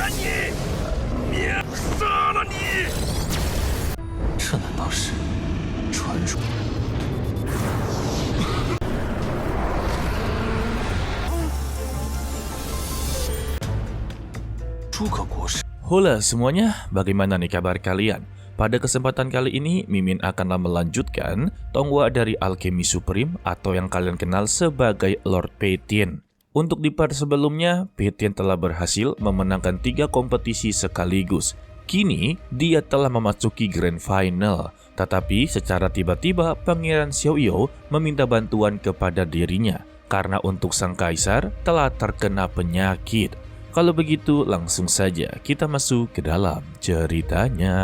这难道是传说？诸葛国师。 Halo semuanya, bagaimana nih kabar kalian? Pada kesempatan kali ini, Mimin akanlah melanjutkan Tonghua dari Alchemy Supreme atau yang kalian kenal sebagai Lord Peitian. Untuk di part sebelumnya, Peitian telah berhasil memenangkan 3 kompetisi sekaligus. Kini, dia telah memasuki Grand Final. Tetapi secara tiba-tiba, Pangeran Xiaoyou meminta bantuan kepada dirinya karena untuk sang kaisar telah terkena penyakit. Kalau begitu, langsung saja kita masuk ke dalam ceritanya.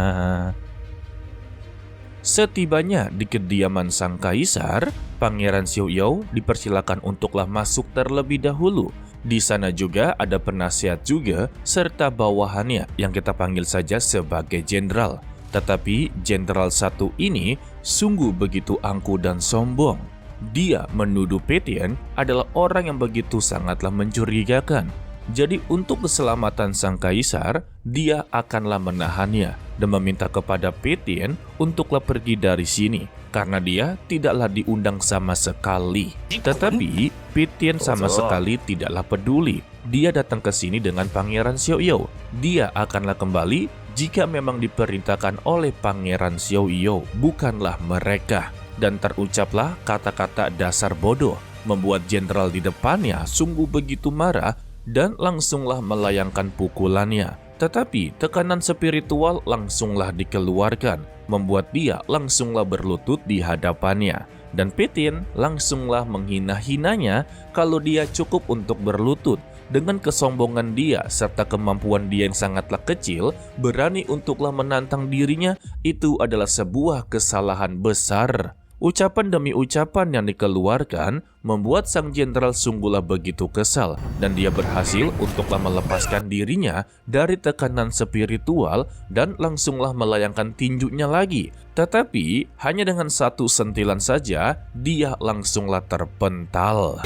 Setibanya di kediaman sang kaisar, Pangeran Xiaoyou dipersilakan untuklah masuk terlebih dahulu. Di sana juga ada penasihat juga serta bawahannya yang kita panggil saja sebagai jenderal. Tetapi jenderal satu ini sungguh begitu angkuh dan sombong. Dia menuduh Peitian adalah orang yang begitu sangatlah mencurigakan. Jadi untuk keselamatan sang kaisar, dia akanlah menahannya dan meminta kepada Peitian untuklah pergi dari sini karena dia tidaklah diundang sama sekali. Tetapi Peitian sama sekali tidaklah peduli. Dia datang ke sini dengan Pangeran Xiaoyou. Dia akanlah kembali jika memang diperintahkan oleh Pangeran Xiaoyou, bukanlah mereka. Dan terucaplah kata-kata dasar bodoh, membuat jenderal di depannya sungguh begitu marah dan langsunglah melayangkan pukulannya. Tetapi tekanan spiritual langsunglah dikeluarkan, membuat dia langsunglah berlutut di hadapannya. Dan Peitian langsunglah menghina-hinanya kalau dia cukup untuk berlutut. Dengan kesombongan dia serta kemampuan dia yang sangatlah kecil, berani untuklah menantang dirinya, itu adalah sebuah kesalahan besar. Ucapan demi ucapan yang dikeluarkan membuat sang jenderal sungguhlah begitu kesal dan dia berhasil untuklah melepaskan dirinya dari tekanan spiritual dan langsunglah melayangkan tinjunya lagi. Tetapi hanya dengan satu sentilan saja dia langsunglah terpental.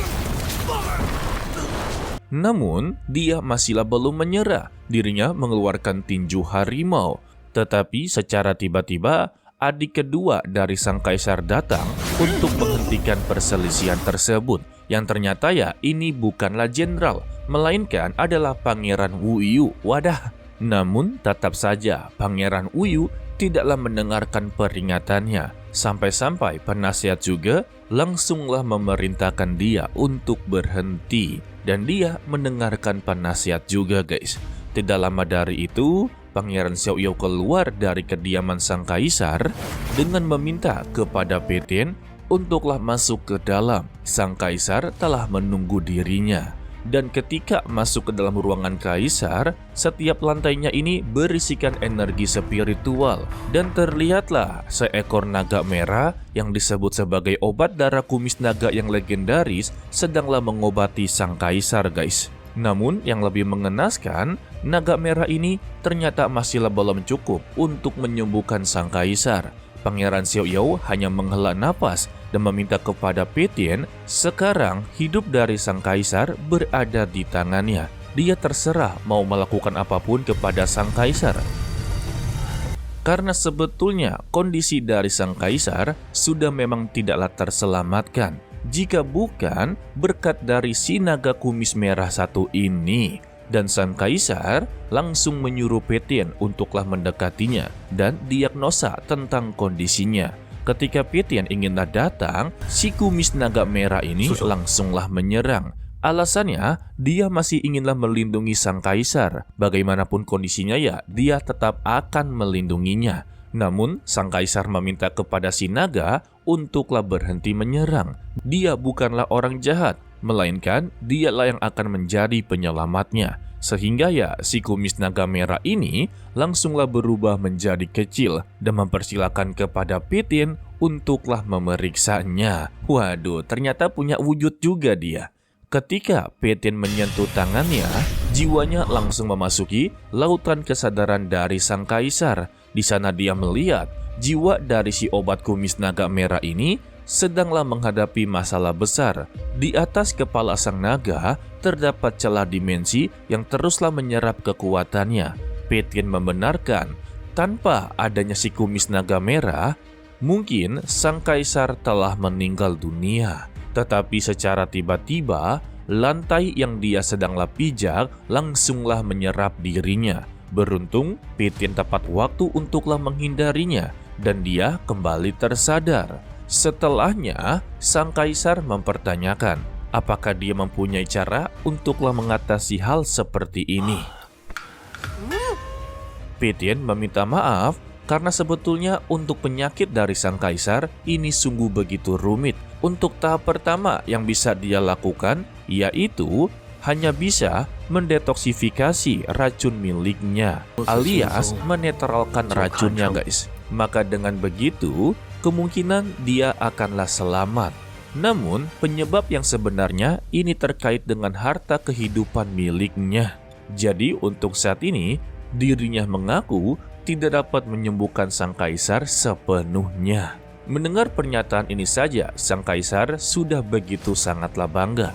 Namun dia masihlah belum menyerah. Dirinya mengeluarkan tinju harimau. Tetapi secara tiba-tiba adik kedua dari sang kaisar datang untuk menghentikan perselisihan tersebut. Yang ternyata ya ini bukanlah jenderal, melainkan adalah Pangeran Wu Yu. Wadah, namun tetap saja Pangeran Wu Yu tidaklah mendengarkan peringatannya. Sampai-sampai penasihat juga langsunglah memerintahkan dia untuk berhenti. Dan dia mendengarkan penasihat juga guys. Tidak lama dari itu, Pangeran Xiaoyou keluar dari kediaman sang kaisar dengan meminta kepada Peitian untuklah masuk ke dalam. Sang kaisar telah menunggu dirinya. Dan ketika masuk ke dalam ruangan kaisar, setiap lantainya ini berisikan energi spiritual. Dan terlihatlah seekor naga merah yang disebut sebagai obat darah kumis naga yang legendaris sedanglah mengobati sang kaisar guys. Namun yang lebih mengenaskan, naga merah ini ternyata masihlah belum cukup untuk menyembuhkan sang kaisar. Pangeran Xiaoyou hanya menghela napas dan meminta kepada Peitian, sekarang hidup dari sang kaisar berada di tangannya. Dia terserah mau melakukan apapun kepada sang kaisar. Karena sebetulnya kondisi dari sang kaisar sudah memang tidaklah terselamatkan. Jika bukan berkat dari si naga kumis merah satu ini. Dan sang kaisar langsung menyuruh Peitian untuklah mendekatinya dan diagnosa tentang kondisinya. Ketika Peitian inginlah datang, si kumis naga merah ini langsunglah menyerang. Alasannya, dia masih inginlah melindungi sang kaisar. Bagaimanapun kondisinya ya, dia tetap akan melindunginya. Namun, sang kaisar meminta kepada si naga untuklah berhenti menyerang. Dia bukanlah orang jahat, melainkan dialah yang akan menjadi penyelamatnya. Sehingga ya si kumis naga merah ini langsunglah berubah menjadi kecil dan mempersilahkan kepada Peitian untuklah memeriksanya. Waduh, ternyata punya wujud juga dia. Ketika Peitian menyentuh tangannya, jiwanya langsung memasuki lautan kesadaran dari sang kaisar. Di sana dia melihat jiwa dari si obat kumis naga merah ini sedanglah menghadapi masalah besar. Di atas kepala sang naga terdapat celah dimensi yang teruslah menyerap kekuatannya. Petin membenarkan, tanpa adanya si kumis naga merah, mungkin sang kaisar telah meninggal dunia. Tetapi secara tiba-tiba, lantai yang dia sedanglah pijak langsunglah menyerap dirinya. Beruntung, Petin tepat waktu untuklah menghindarinya dan dia kembali tersadar. Setelahnya, sang kaisar mempertanyakan apakah dia mempunyai cara untuklah mengatasi hal seperti ini. Petin meminta maaf karena sebetulnya untuk penyakit dari sang kaisar ini sungguh begitu rumit. Untuk tahap pertama yang bisa dia lakukan yaitu hanya bisa mendetoksifikasi racun miliknya, alias menetralkan racunnya guys. Maka dengan begitu, kemungkinan dia akanlah selamat. Namun, penyebab yang sebenarnya ini terkait dengan harta kehidupan miliknya. Jadi, untuk saat ini, dirinya mengaku tidak dapat menyembuhkan sang kaisar sepenuhnya. Mendengar pernyataan ini saja, sang kaisar sudah begitu sangatlah bangga.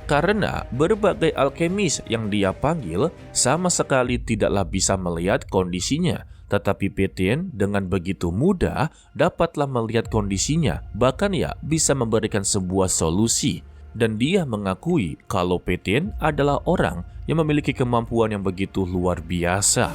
Karena berbagai alkemis yang dia panggil sama sekali tidaklah bisa melihat kondisinya. Tetapi Petin dengan begitu mudah dapatlah melihat kondisinya, bahkan ya bisa memberikan sebuah solusi. Dan dia mengakui kalau Petin adalah orang yang memiliki kemampuan yang begitu luar biasa.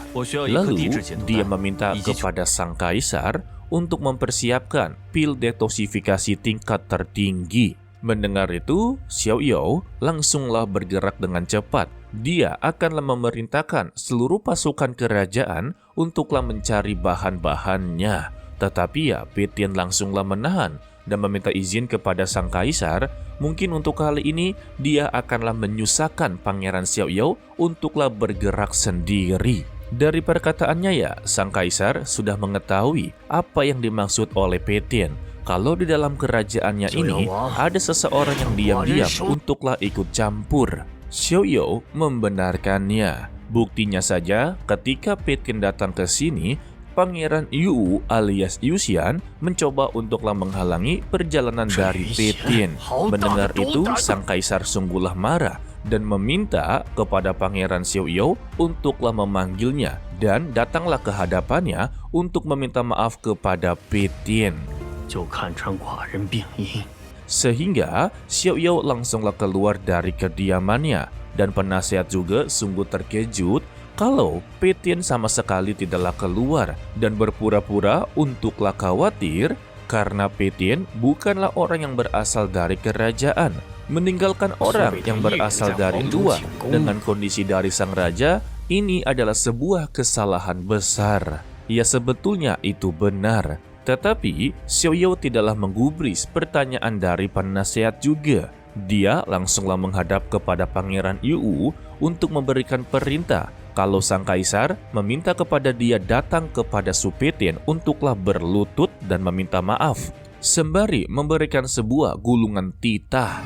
Lalu dia meminta kepada sang kaisar untuk mempersiapkan pil detoksifikasi tingkat tertinggi. Mendengar itu, Xiao Yao langsunglah bergerak dengan cepat. Dia akanlah memerintahkan seluruh pasukan kerajaan untuklah mencari bahan-bahannya. Tetapi ya, Petin langsunglah menahan dan meminta izin kepada sang kaisar. Mungkin untuk kali ini dia akanlah menyusahkan Pangeran Xiao Yao untuklah bergerak sendiri. Dari perkataannya ya, sang kaisar sudah mengetahui apa yang dimaksud oleh Petin. Kalau di dalam kerajaannya ini ada seseorang yang diam-diam untuklah ikut campur. Xiao Yao membenarkannya. Buktinya saja ketika Petin datang ke sini, Pangeran Yu alias Yuxian mencoba untuklah menghalangi perjalanan dari Petin. Mendengar itu, sang kaisar sungguhlah marah dan meminta kepada Pangeran Xiao Yao untuklah memanggilnya dan datanglah ke hadapannya untuk meminta maaf kepada Petin. Sehingga Xiao Yao langsunglah keluar dari kediamannya dan penasehat juga sungguh terkejut kalau Petin sama sekali tidaklah keluar dan berpura-pura untuklah khawatir karena Petin bukanlah orang yang berasal dari kerajaan. Meninggalkan orang yang berasal dari luar dengan kondisi dari sang raja ini adalah sebuah kesalahan besar. Ya sebetulnya itu benar. Tetapi Xiao Yao tidaklah menggubris pertanyaan dari penasehat juga. Dia langsunglah menghadap kepada Pangeran Yu untuk memberikan perintah kalau sang kaisar meminta kepada dia datang kepada Su Petin untuklah berlutut dan meminta maaf, sembari memberikan sebuah gulungan titah.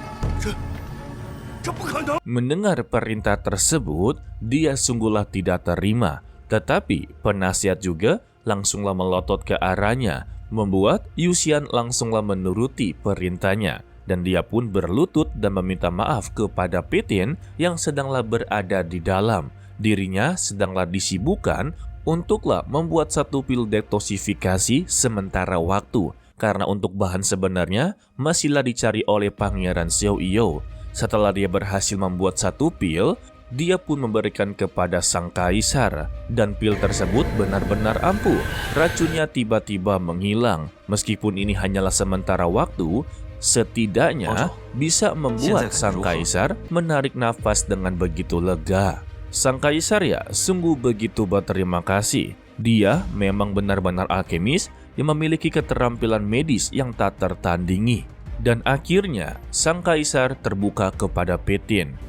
Mendengar perintah tersebut, dia sungguhlah tidak terima. Tetapi penasihat juga langsunglah melotot ke arahnya, membuat Yuxian langsunglah menuruti perintahnya. Dan dia pun berlutut dan meminta maaf kepada Petin yang sedanglah berada di dalam. Dirinya sedanglah disibukkan untuklah membuat satu pil detoksifikasi sementara waktu. Karena untuk bahan sebenarnya masihlah dicari oleh Pangeran Xiao Yao. Setelah dia berhasil membuat satu pil, dia pun memberikan kepada sang kaisar. Dan pil tersebut benar-benar ampuh. Racunnya tiba-tiba menghilang. Meskipun ini hanyalah sementara waktu, setidaknya bisa membuat sang kaisar menarik nafas dengan begitu lega. Sang kaisar ya sungguh begitu berterima kasih. Dia memang benar-benar alkemis yang memiliki keterampilan medis yang tak tertandingi. Dan akhirnya sang kaisar terbuka kepada Petin.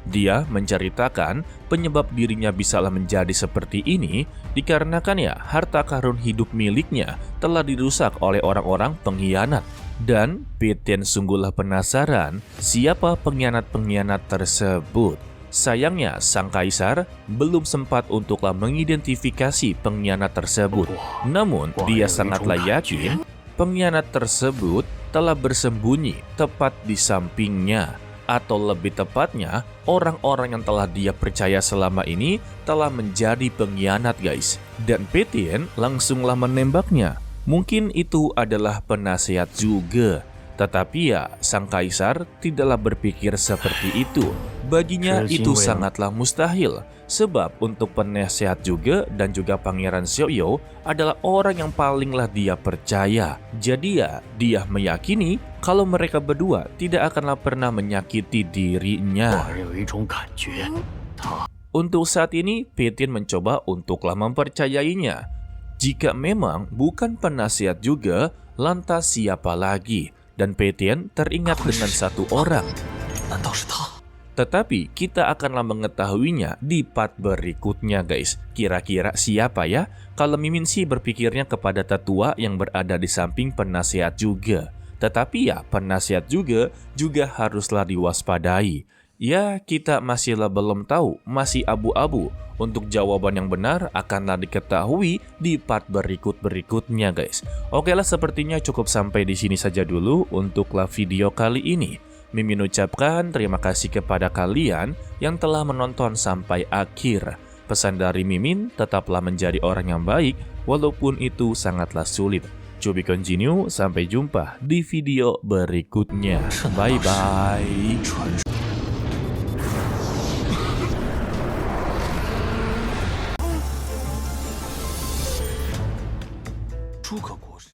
Dia menceritakan penyebab dirinya bisalah menjadi seperti ini dikarenakan ya harta karun hidup miliknya telah dirusak oleh orang-orang pengkhianat. Dan Petin sungguhlah penasaran siapa pengkhianat-pengkhianat tersebut. Sayangnya, sang kaisar belum sempat untuklah mengidentifikasi pengkhianat tersebut. Namun, dia sangatlah yakin pengkhianat tersebut telah bersembunyi tepat di sampingnya. Atau lebih tepatnya, orang-orang yang telah dia percaya selama ini telah menjadi pengkhianat, guys. Dan Pétain langsunglah menembaknya. Mungkin itu adalah penasehat juga. Tetapi ya, sang kaisar tidaklah berpikir seperti itu. Baginya itu sangatlah mustahil. Sebab untuk penasehat juga dan juga Pangeran Xiaoyou adalah orang yang palinglah dia percaya. Jadi ya, dia meyakini kalau mereka berdua tidak akanlah pernah menyakiti dirinya. Untuk saat ini, Pétain mencoba untuklah mempercayainya. Jika memang bukan penasehat juga, lantas siapa lagi? Dan Pétain teringat dengan satu orang. Tetapi kita akanlah mengetahuinya di part berikutnya, guys. Kira-kira siapa ya? Kalau Mimin sih berpikirnya kepada tetua yang berada di samping penasehat juga. Tetapi ya, penasehat juga haruslah diwaspadai. Ya, kita masihlah belum tahu, masih abu-abu. Untuk jawaban yang benar akanlah diketahui di part berikutnya, guys. Oke lah, sepertinya cukup sampai di sini saja dulu untuklah video kali ini. Mimin ucapkan terima kasih kepada kalian yang telah menonton sampai akhir. Pesan dari Mimin, tetaplah menjadi orang yang baik walaupun itu sangatlah sulit. To be continue, sampai jumpa di video berikutnya. Bye bye.